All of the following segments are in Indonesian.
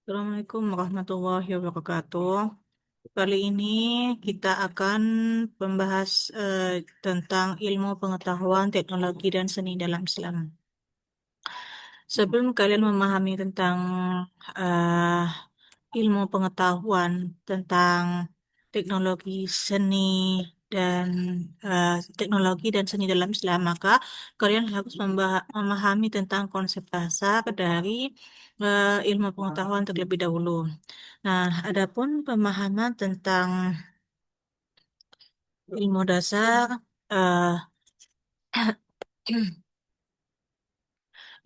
Assalamualaikum warahmatullahi wabarakatuh. Kali ini kita akan membahas tentang ilmu pengetahuan, teknologi, dan seni dalam Islam. Sebelum kalian memahami tentang eh, ilmu pengetahuan, tentang teknologi, seni, dan teknologi dan seni dalam Islam, maka kalian harus memahami tentang konsep dasar dari ilmu pengetahuan terlebih dahulu. Nah, adapun pemahaman tentang ilmu dasar, eh,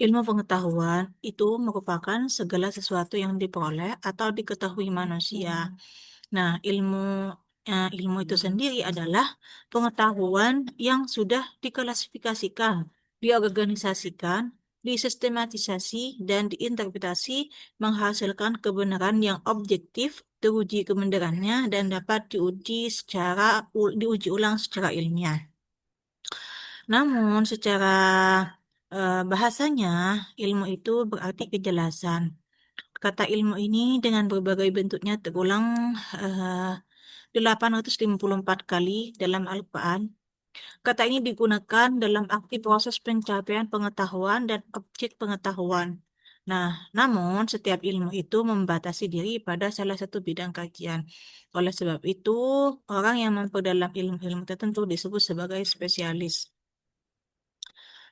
ilmu pengetahuan itu merupakan segala sesuatu yang diperoleh atau diketahui manusia. Nah, ilmu itu sendiri adalah pengetahuan yang sudah diklasifikasikan, diorganisasikan, disistematisasi, dan diinterpretasi menghasilkan kebenaran yang objektif, teruji kebenarannya, dan dapat diuji ulang secara ilmiah. Namun, secara bahasanya, ilmu itu berarti kejelasan. Kata ilmu ini dengan berbagai bentuknya terulang eh, 854 kali dalam Al-Quran. Kata ini digunakan dalam arti proses pencapaian pengetahuan dan objek pengetahuan. Nah, namun setiap ilmu itu membatasi diri pada salah satu bidang kajian. Oleh sebab itu, orang yang memperdalam ilmu-ilmu tertentu disebut sebagai spesialis.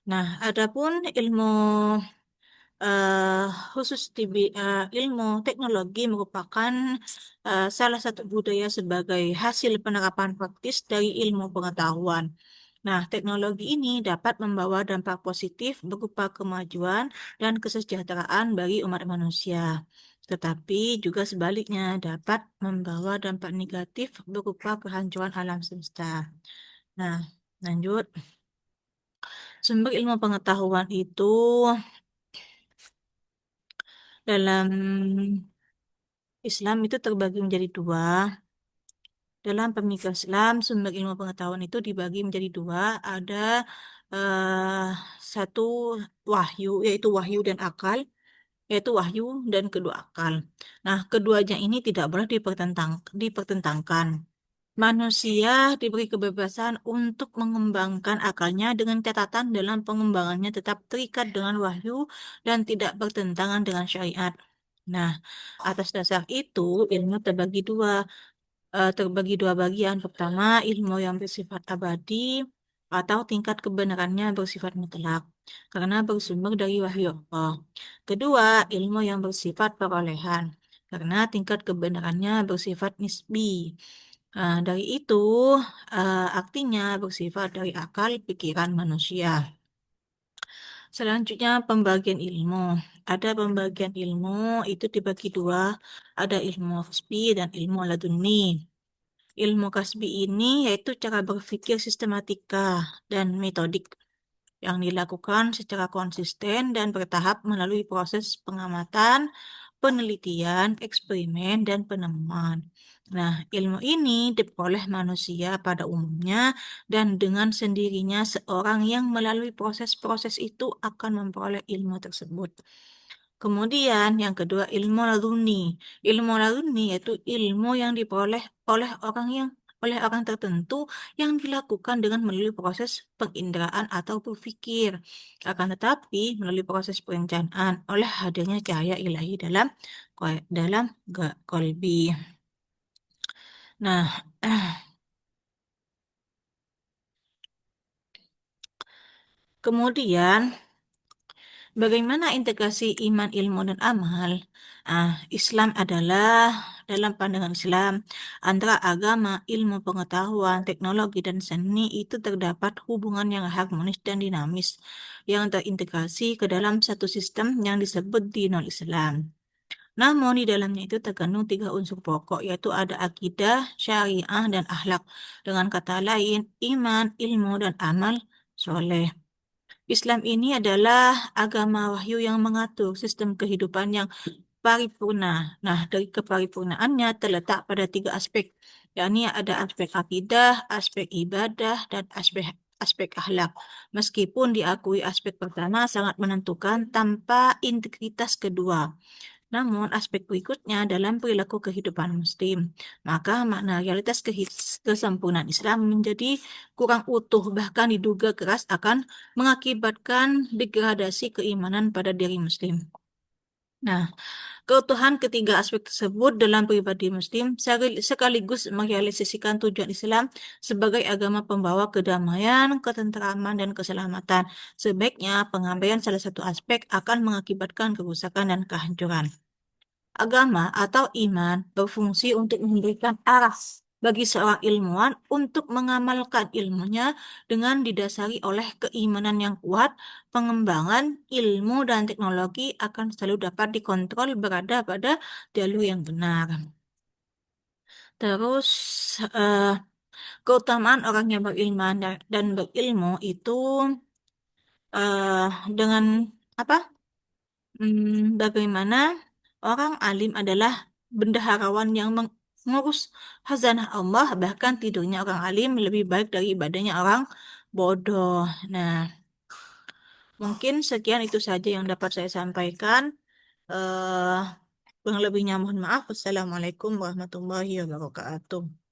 Nah, adapun ilmu eh, khusus ilmu teknologi merupakan salah satu budaya sebagai hasil penerapan praktis dari ilmu pengetahuan. Nah, teknologi ini dapat membawa dampak positif berupa kemajuan dan kesejahteraan bagi umat manusia. Tetapi juga sebaliknya dapat membawa dampak negatif berupa kehancuran alam semesta. Nah, lanjut. Sumber ilmu pengetahuan itu dalam Islam itu terbagi menjadi dua. Dalam pemikiran Islam, sumber ilmu pengetahuan itu dibagi menjadi dua. Ada eh, satu wahyu, yaitu wahyu dan akal, yaitu wahyu dan kedua akal. Nah, keduanya ini tidak boleh dipertentangkan. Manusia diberi kebebasan untuk mengembangkan akalnya dengan catatan dalam pengembangannya tetap terikat dengan wahyu dan tidak bertentangan dengan syariat. Nah, atas dasar itu ilmu terbagi dua bagian. Pertama, ilmu yang bersifat abadi atau tingkat kebenarannya bersifat mutlak karena bersumber dari wahyu Allah. Kedua, ilmu yang bersifat perolehan karena tingkat kebenarannya bersifat nisbi. Dari itu, artinya bersifat dari akal pikiran manusia. Selanjutnya, pembagian ilmu. Ada pembagian ilmu itu dibagi dua, ada ilmu kasbi dan ilmu laduni. Ilmu kasbi ini yaitu cara berpikir sistematika dan metodik yang dilakukan secara konsisten dan bertahap melalui proses pengamatan, penelitian, eksperimen, dan penemuan. Nah, ilmu ini diperoleh manusia pada umumnya dan dengan sendirinya seorang yang melalui proses-proses itu akan memperoleh ilmu tersebut. Kemudian yang kedua ilmu laduni. Ilmu laduni yaitu ilmu yang diperoleh oleh orang tertentu yang dilakukan dengan melalui proses penginderaan atau berpikir. Akan tetapi melalui proses perencanaan oleh hadirnya cahaya ilahi dalam kolbi. Nah, kemudian bagaimana integrasi iman, ilmu, dan amal? Islam adalah, dalam pandangan Islam, antara agama, ilmu pengetahuan, teknologi, dan seni itu terdapat hubungan yang harmonis dan dinamis yang terintegrasi ke dalam satu sistem yang disebut dinul Islam. Namun di dalamnya itu terkandung tiga unsur pokok, yaitu ada akidah, syariah, dan akhlak. Dengan kata lain, iman, ilmu, dan amal soleh. Islam ini adalah agama wahyu yang mengatur sistem kehidupan yang paripurna. Nah, dari keparipurnaannya terletak pada tiga aspek, yakni ada aspek akidah, aspek ibadah, dan aspek akhlak. Meskipun diakui aspek pertama sangat menentukan tanpa integritas kedua. Namun, aspek berikutnya dalam perilaku kehidupan Muslim, maka makna realitas kesempurnaan Islam menjadi kurang utuh, bahkan diduga keras akan mengakibatkan degradasi keimanan pada diri Muslim. Nah, keutuhan ketiga aspek tersebut dalam pribadi Muslim sekaligus merealisasikan tujuan Islam sebagai agama pembawa kedamaian, ketenteraman, dan keselamatan. Sebaiknya pengambilan salah satu aspek akan mengakibatkan kerusakan dan kehancuran. Agama atau iman berfungsi untuk memberikan arah bagi seorang ilmuwan untuk mengamalkan ilmunya dengan didasari oleh keimanan yang kuat. Pengembangan ilmu dan teknologi akan selalu dapat dikontrol berada pada jalur yang benar. Terus, eh, keutamaan orang yang berilman dan berilmu itu eh, dengan apa? Bagaimana orang alim adalah bendaharawan yang mengurus khazanah Allah, bahkan tidurnya orang alim lebih baik dari ibadahnya orang bodoh. Nah, mungkin sekian itu saja yang dapat saya sampaikan. Eh, kurang lebihnya mohon maaf. Wassalamualaikum warahmatullahi wabarakatuh.